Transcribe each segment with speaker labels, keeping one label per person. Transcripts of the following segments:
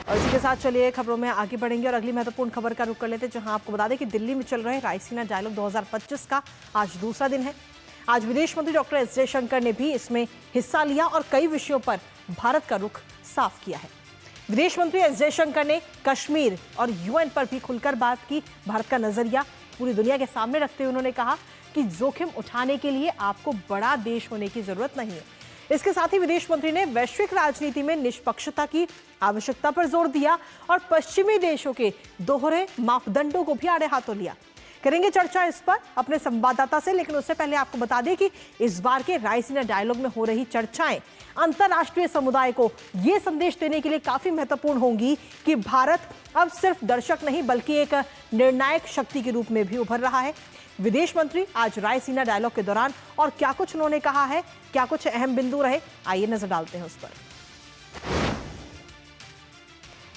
Speaker 1: और इसी के साथ चलिए खबरों में आगे बढ़ेंगे और अगली महत्वपूर्ण खबर का रुख कर लेते हैं, जहां आपको बता दें कि दिल्ली में चल रहे रायसीना डायलॉग 2025 का आज दूसरा दिन है। आज विदेश मंत्री डॉक्टर एस जयशंकर ने भी इसमें हिस्सा लिया और कई विषयों पर भारत का रुख साफ किया है। विदेश मंत्री एस जयशंकर ने कश्मीर और यूएन पर भी खुलकर बात की। भारत का नजरिया पूरी दुनिया के सामने रखते हुए उन्होंने कहा कि जोखिम उठाने के लिए आपको बड़ा देश होने की जरूरत नहीं है। इसके साथ ही विदेश मंत्री ने वैश्विक राजनीति में निष्पक्षता की आवश्यकता पर जोर दिया और पश्चिमी देशों के दोहरे मापदंडों को भी आड़े हाथों लिया। करेंगे चर्चा इस पर अपने संवाददाता से, लेकिन उससे पहले आपको बता दें कि इस बार के रायसीना डायलॉग में हो रही चर्चाएं अंतर्राष्ट्रीय समुदाय को यह संदेश देने के लिए काफी महत्वपूर्ण होंगी कि भारत अब सिर्फ दर्शक नहीं बल्कि एक निर्णायक शक्ति के रूप में भी उभर रहा है। विदेश मंत्री आज रायसीना डायलॉग के दौरान और क्या कुछ उन्होंने कहा है, क्या कुछ अहम बिंदु रहे, आइए नजर डालते हैं उस पर।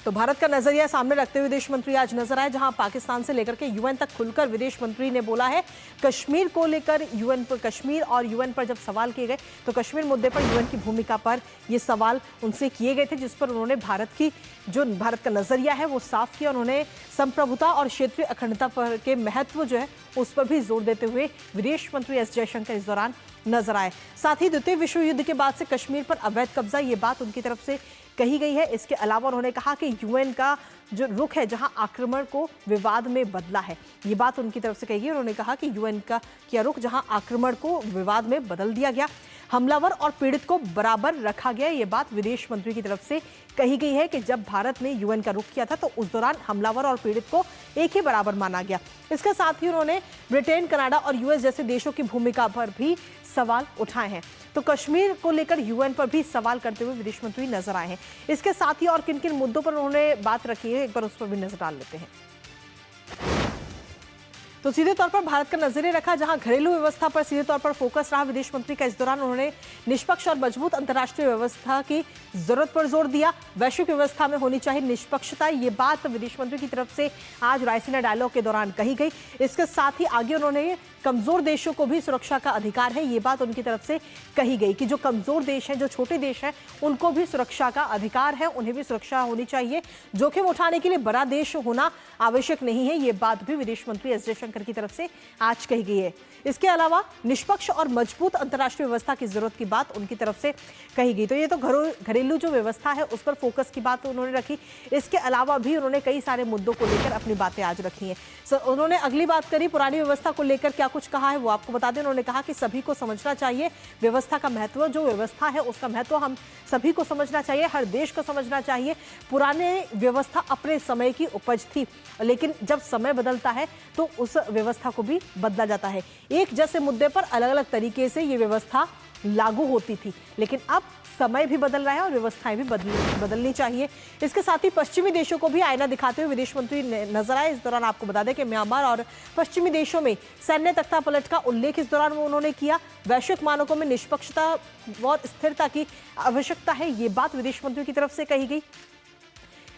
Speaker 1: तो भारत का नजरिया सामने रखते हुए विदेश मंत्री आज नजर आए, जहां पाकिस्तान से लेकर के यूएन तक खुलकर विदेश मंत्री ने बोला है। कश्मीर को लेकर यूएन पर, कश्मीर और यूएन पर जब सवाल किए गए तो कश्मीर मुद्दे पर यूएन की भूमिका पर ये सवाल उनसे किए गए थे, जिस पर उन्होंने भारत का नजरिया है वो साफ किया। उन्होंने संप्रभुता और क्षेत्रीय अखंडता पर के महत्व जो है उस पर भी जोर देते हुए विदेश मंत्री एस जयशंकर इस दौरान नजर आए। साथ ही द्वितीय विश्व युद्ध के बाद से कश्मीर पर अवैध कब्जा, ये बात उनकी तरफ से कही गई है। इसके अलावा उन्होंने कहा कि यूएन का जो रुख है जहां आक्रमण को विवाद में बदला है, ये बात उनकी तरफ से कही गई। उन्होंने कहा कि यूएन का क्या रुख जहां आक्रमण को विवाद में बदल दिया गया, हमलावर और पीड़ित को बराबर रखा गया, ये बात विदेश मंत्री की तरफ से कही गई है कि जब भारत ने यूएन का रुख किया था तो उस दौरान हमलावर और पीड़ित को एक ही बराबर माना गया। इसके साथ ही उन्होंने ब्रिटेन, कनाडा और यूएस जैसे देशों की भूमिका पर भी सवाल उठाए हैं। तो कश्मीर को लेकर यूएन पर भी सवाल करते हुए विदेश मंत्री नजर आए हैं। इसके साथ ही और किन किन मुद्दों पर उन्होंने बात रखी है, एक बार उस पर भी नजर डाल लेते हैं। तो सीधे तौर पर भारत का नजरिया रखा, जहां घरेलू व्यवस्था पर सीधे तौर पर फोकस रहा विदेश मंत्री का। इस दौरान उन्होंने निष्पक्ष और मजबूत अंतर्राष्ट्रीय व्यवस्था की जरूरत पर जोर दिया। वैश्विक व्यवस्था में होनी चाहिए निष्पक्षता, ये बात विदेश मंत्री की तरफ से आज रायसीना डायलॉग के दौरान कही गई। इसके साथ ही आगे उन्होंने कमजोर देशों को भी सुरक्षा का अधिकार है, ये बात उनकी तरफ से कही गई कि जो कमजोर देश हैं, जो छोटे देश हैं, उनको भी सुरक्षा का अधिकार है, उन्हें भी सुरक्षा होनी चाहिए। जोखिम उठाने के लिए बड़ा देश होना आवश्यक नहीं है, ये बात भी विदेश मंत्री एस जयशंकर की तरफ से आज कही गई है। इसके अलावा निष्पक्ष और मजबूत अंतर्राष्ट्रीय व्यवस्था की जरूरत की बात उनकी तरफ से कही गई। तो ये तो घरेलू जो व्यवस्था है उस पर फोकस की बात उन्होंने रखी। इसके अलावा भी उन्होंने कई सारे मुद्दों को लेकर अपनी बातें आज रखी हैं। उन्होंने अगली बात करी पुरानी व्यवस्था को लेकर, क्या कुछ कहा है वो आपको बता दें। उन्होंने कहा कि सभी को समझना चाहिए व्यवस्था का महत्व, जो व्यवस्था है उसका महत्व हम सभी को समझना चाहिए, हर देश को समझना चाहिए। पुराने व्यवस्था अपने समय की उपज थी, लेकिन जब समय बदलता है तो उस व्यवस्था को भी बदला जाता है। एक जैसे मुद्दे पर अलग अलग तरीके से ये व्यवस्था लागू होती थी, लेकिन अब समय भी बदल रहा है और व्यवस्थाएं भी बदलनी चाहिए। इसके साथ ही पश्चिमी देशों को भी आईना दिखाते हुए विदेश मंत्री नजर आए। इस दौरान आपको बता दें कि म्यांमार और पश्चिमी देशों में सैन्य तख्तापलट का उल्लेख इस दौरान उन्होंने किया। वैश्विक मानकों में निष्पक्षता और स्थिरता की आवश्यकता है, ये बात विदेश मंत्री की तरफ से कही गई।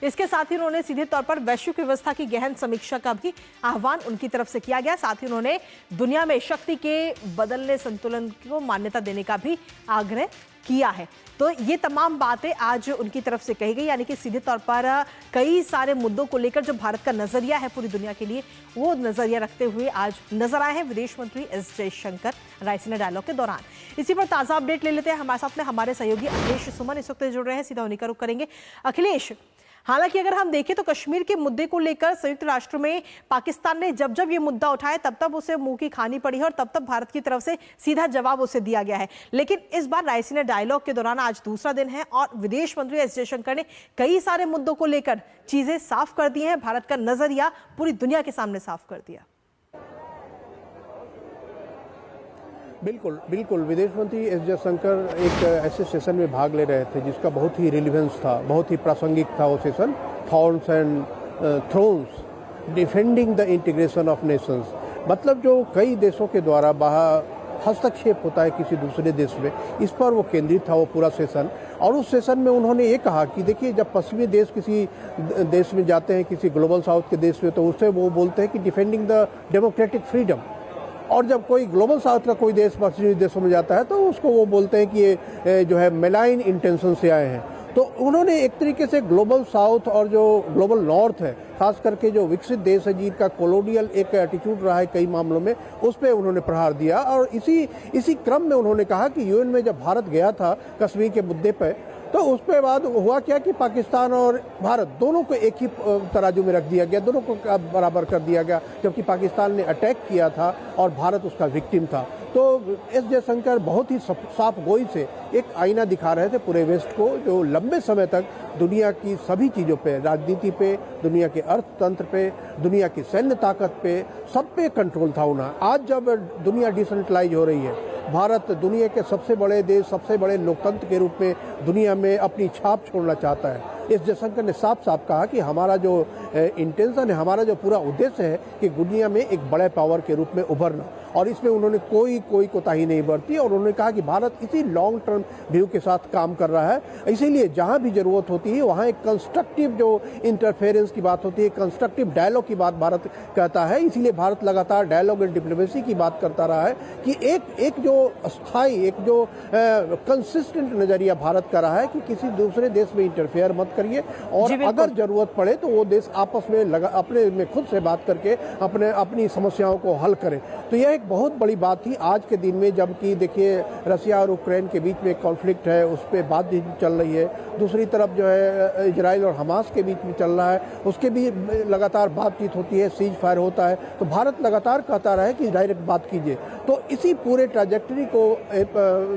Speaker 1: इसके साथ ही उन्होंने सीधे तौर पर वैश्विक व्यवस्था की गहन समीक्षा का भी आह्वान उनकी तरफ से किया गया। साथ ही उन्होंने दुनिया में शक्ति के बदलने संतुलन को मान्यता देने का भी आग्रह किया है। तो ये तमाम बातें आज उनकी तरफ से कही गई, यानी कि सीधे तौर पर कई सारे मुद्दों को लेकर जो भारत का नजरिया है पूरी दुनिया के लिए, वो नजरिया रखते हुए आज नजर आए हैं विदेश मंत्री एस जयशंकर रायसीना डायलॉग के दौरान। इसी पर ताजा अपडेट ले लेते हैं। हमारे साथ में हमारे सहयोगी अखिलेश सुमन इस वक्त जुड़ रहे हैं, सीधा उन्हीं का रुख करेंगे। अखिलेश, हालांकि अगर हम देखें तो कश्मीर के मुद्दे को लेकर संयुक्त राष्ट्र में पाकिस्तान ने जब जब ये मुद्दा उठाया तब तब उसे मुंह की खानी पड़ी है और तब तब भारत की तरफ से सीधा जवाब उसे दिया गया है। लेकिन इस बार रायसीना डायलॉग के दौरान आज दूसरा दिन है और विदेश मंत्री एस जयशंकर ने कई सारे मुद्दों को लेकर चीजें साफ कर दी हैं, भारत का नजरिया पूरी दुनिया के सामने साफ कर दिया।
Speaker 2: बिल्कुल बिल्कुल, विदेश मंत्री एस जयशंकर एक ऐसे सेशन में भाग ले रहे थे जिसका बहुत ही रिलेवेंस था, बहुत ही प्रासंगिक था वो session, thorns and thrones, defending the integration of Nations. मतलब जो कई देशों के द्वारा बाहर हस्तक्षेप होता है किसी दूसरे देश में, इस पर वो केंद्रित था वो पूरा सेशन। और उस सेशन में उन्होंने ये कहा कि देखिए, जब पश्चिमी देश किसी देश में जाते हैं, किसी ग्लोबल साउथ के देश में, तो उससे वो बोलते हैं कि डिफेंडिंग द डेमोक्रेटिक फ्रीडम। और जब कोई ग्लोबल साउथ का कोई देश पश्चिमी देशों में जाता है तो उसको वो बोलते हैं कि ये जो है मेलाइन इंटेंशन से आए हैं। तो उन्होंने एक तरीके से ग्लोबल साउथ और जो ग्लोबल नॉर्थ है, खास करके जो विकसित देश है जिनका कोलोनियल एक एटीट्यूड रहा है कई मामलों में, उस पर उन्होंने प्रहार दिया। और इसी क्रम में उन्होंने कहा कि यूएन में जब भारत गया था कश्मीर के मुद्दे पर, तो उस पे बाद हुआ क्या कि पाकिस्तान और भारत दोनों को एक ही तराजू में रख दिया गया, दोनों को बराबर कर दिया गया, जबकि पाकिस्तान ने अटैक किया था और भारत उसका विक्टिम था। तो एस जयशंकर बहुत ही साफ गोई से एक आईना दिखा रहे थे पूरे वेस्ट को, जो लंबे समय तक दुनिया की सभी चीज़ों पे, राजनीति पे, दुनिया के अर्थतंत्र पे, दुनिया की सैन्य ताकत पे, सब पे कंट्रोल था उन्हें। आज जब दुनिया डिसेंट्रलाइज हो रही है, भारत दुनिया के सबसे बड़े देश, सबसे बड़े लोकतंत्र के रूप में दुनिया में अपनी छाप छोड़ना चाहता है। एस जयशंकर ने साफ साफ कहा कि हमारा जो इंटेंशन है, हमारा जो पूरा उद्देश्य है कि दुनिया में एक बड़े पावर के रूप में उभरना, और इसमें उन्होंने कोई कोताही नहीं बरती। और उन्होंने कहा कि भारत इसी लॉन्ग टर्म व्यू के साथ काम कर रहा है, इसीलिए जहां भी जरूरत होती है वहां एक कंस्ट्रक्टिव जो इंटरफेरेंस की बात होती है, कंस्ट्रक्टिव डायलॉग की बात भारत कहता है। इसीलिए भारत लगातार डायलॉग एंड डिप्लोमेसी की बात करता रहा है कि एक जो स्थायी, एक जो कंसिस्टेंट नजरिया भारत का रहा है कि किसी दूसरे देश में इंटरफेयर मत करिए, और अगर जरूरत पड़े तो वो देश आपस में अपने में खुद से बात करके अपनी समस्याओं को हल करें। तो यह एक बहुत बड़ी बात थी आज के दिन में, जबकि देखिए रसिया और यूक्रेन के बीच में एक कॉन्फ्लिक्ट है, उस पर बातचीत चल रही है। दूसरी तरफ जो है इजराइल और हमास के बीच में चल रहा है, उसके भी लगातार बातचीत होती है, सीज फायर होता है। तो भारत लगातार कहता रहा है कि डायरेक्ट बात कीजिए। तो इसी पूरे ट्रैजेक्टरी को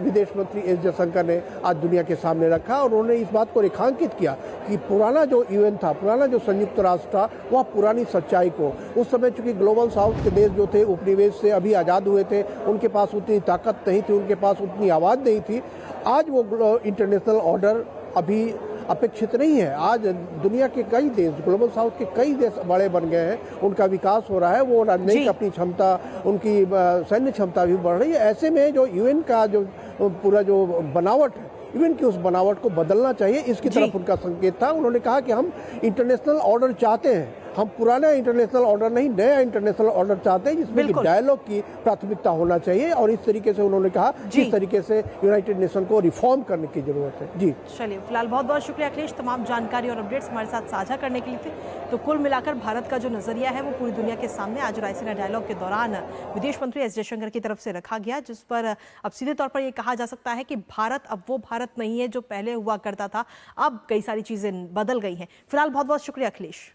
Speaker 2: विदेश मंत्री एस जयशंकर ने आज दुनिया के सामने रखा, और उन्होंने इस बात को रेखांकित किया कि पुराना जो यूएन था, पुराना जो संयुक्त राष्ट्र था, वह पुरानी सच्चाई को, उस समय चूंकि ग्लोबल साउथ के देश जो थे उपनिवेश से अभी आज़ाद हुए थे, उनके पास उतनी ताकत नहीं थी, उनके पास उतनी आवाज़ नहीं थी। आज वो इंटरनेशनल ऑर्डर अभी अपेक्षित नहीं है। आज दुनिया के कई देश, ग्लोबल साउथ के कई देश बड़े बन गए हैं, उनका विकास हो रहा है, वो राजनयिक अपनी क्षमता, उनकी सैन्य क्षमता भी बढ़ रही है। ऐसे में जो यूएन का जो पूरा जो बनावट है, यूएन की उस बनावट को बदलना चाहिए, इसकी तरफ उनका संकेत था। उन्होंने कहा कि हम इंटरनेशनल ऑर्डर चाहते हैं, हम पुराना इंटरनेशनल ऑर्डर नहीं, नया इंटरनेशनल ऑर्डर चाहते हैं, जिसमें कि डायलॉग की प्राथमिकता होना चाहिए। और इस तरीके से उन्होंने कहा कि इस तरीके से यूनाइटेड नेशन को रिफॉर्म करने की जरूरत है। जी
Speaker 1: चलिए, फिलहाल बहुत बहुत शुक्रिया अखिलेश, तमाम जानकारी और अपडेट्स हमारे साथ साझा करने के लिए थे। तो कुल मिलाकर भारत का जो नजरिया है वो पूरी दुनिया के सामने आज रायसीना डायलॉग के दौरान विदेश मंत्री एस जयशंकर की तरफ से रखा गया, जिस पर अब सीधे तौर पर यह कहा जा सकता है कि भारत अब वो भारत नहीं है जो पहले हुआ करता था। अब कई सारी चीजें बदल गई हैं। फिलहाल बहुत बहुत शुक्रिया अखिलेश।